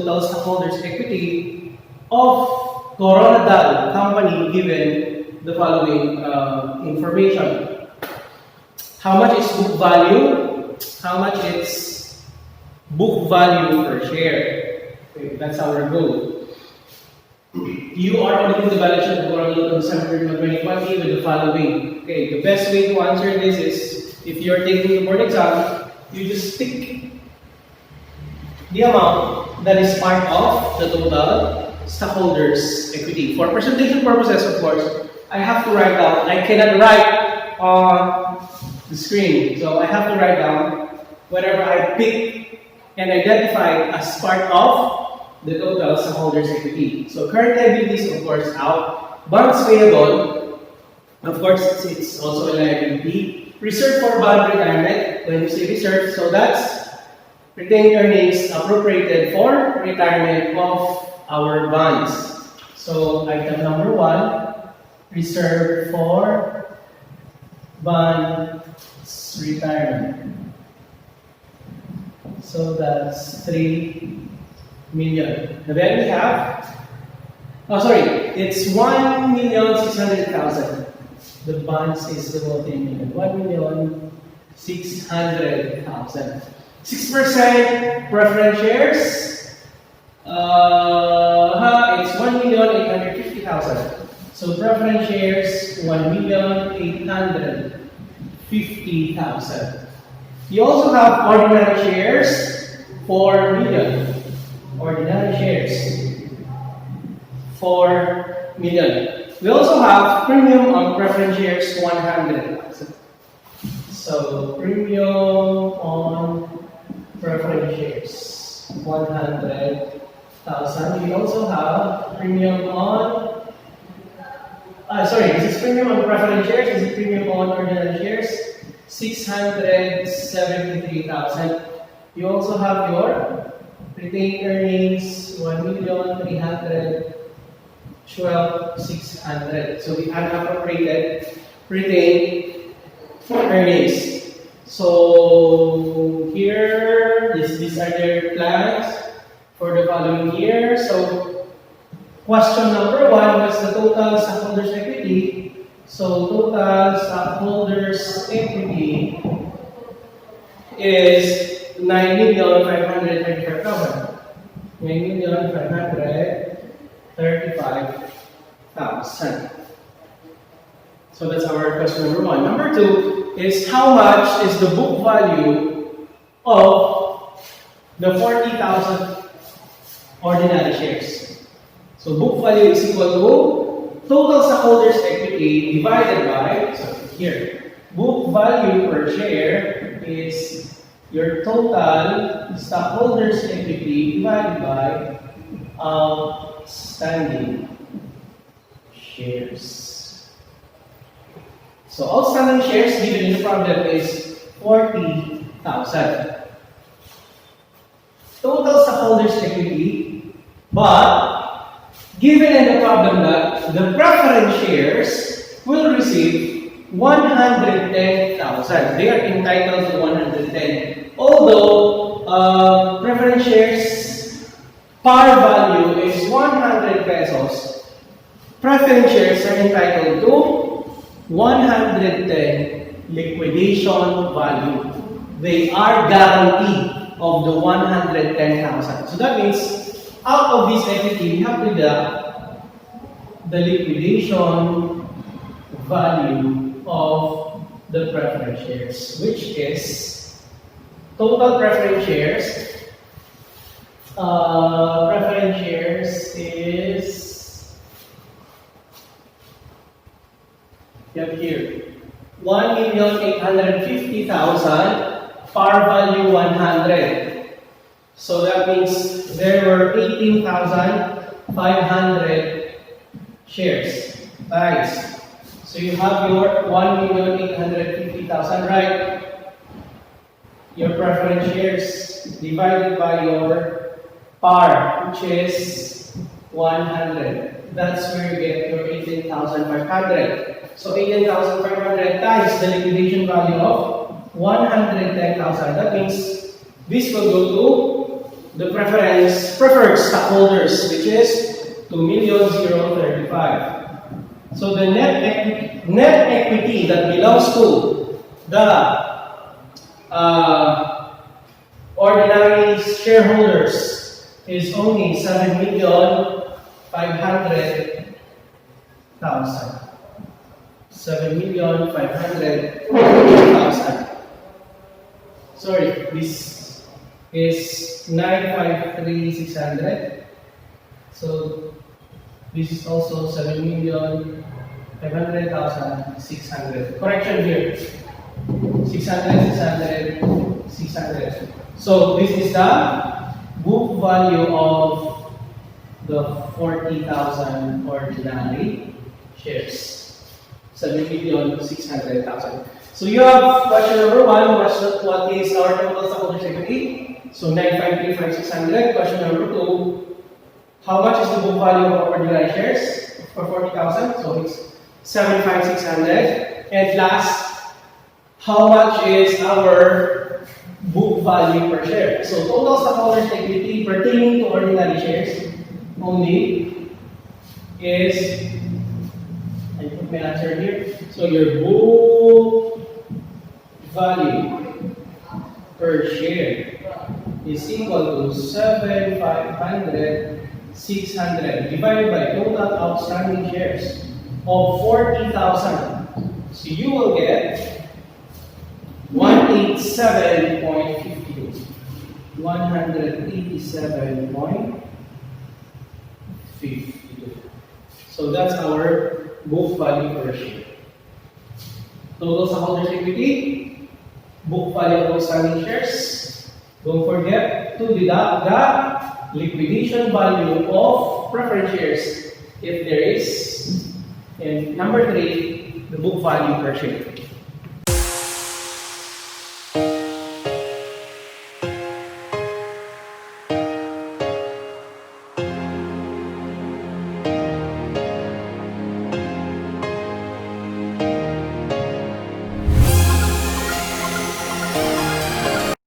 total stockholders' equity of Coronadal Company given the following information. How much is book value? How much is book value per share? Okay, that's our goal. You are auditing the balance sheet of Coronadal on December 2020 with the following. Okay, the best way to answer this is if you're taking the board exam, you just stick the amount that is part of the total stockholders' equity. For presentation purposes, of course, I have to write down. I cannot write on the screen. So I have to write down whatever I pick and identify as part of the total stockholders' equity. So current liabilities, of course, out. Bonds payable, of course, it's also a liability. Reserve for bond retirement. When you say reserve, so that's retained earnings appropriated for retirement of our bonds. So item number 1, reserve for bonds retirement. So that's 3 million. And then we have, it's 1,600,000. The bonds is the multi-million. 1,600,000. 6% preference shares. It's 1,850,000. So preference shares 1,850,000. You also have ordinary shares 4 million. Ordinary shares 4 million. We also have premium on preference shares 100,000. So premium on preference shares 100,000. We also have premium on this is premium on preference shares. This is premium on ordinary shares 673,000. You also have your retained earnings 1,312,600. So the unappropriated retained earnings. So here, these are their plans for the following year. So question number 1 was the total stockholders' equity. So total stockholders' equity is 9,535,000. 9,535,000. So that's our question number 1. Number 2 is how much is the book value of the 40,000 ordinary shares. So book value is equal to total stockholders' equity divided by, so here, book value per share is your total stockholders' equity divided by outstanding shares. So outstanding shares given in the problem is 40,000. Total stockholders' equity, but given in the problem that the preference shares will receive 110,000. They are entitled to 110. Although preference shares par value is 100 pesos, preference shares are entitled to 110 liquidation value. They are guaranteed of the 110,000. So that means out of this equity, we have to deduct the liquidation value of the preference shares, which is total preference shares. Preference shares is here 1,850,000, par value 100. So that means there were 18,500 shares. Nice. So you have your 1,850,000, right? Your preference shares divided by your par, which is 100. That's where you get your 18,500. So 18,500 times the liquidation value of 110,000. That means this will go to the preferred stockholders, which is 2,035,000. So the net equity that belongs to the ordinary shareholders is only 7,500,000. 7,500,000. Sorry, this is 953,600. So this is also 7,500,600. Correction here. 600, 600, 600. So this is the book value of the 40,000 ordinary shares. 7,600,000. So you have question number 1, what is our total stockholders' equity? So 953,600. Question number 2, how much is the book value of ordinary shares for 40,000? So it's 7,500,600. And last, how much is our book value per share? So total stockholders' equity pertaining to ordinary shares only is, I put my answer here. So your book value per share is equal to 7,500,600 divided by total outstanding shares of 40,000. So you will get 187.52. 187.52. So that's our book value per share. Total stockholders' equity, book value of outstanding shares. Don't forget to deduct the liquidation value of preferred shares if there is. And number 3, the book value per share.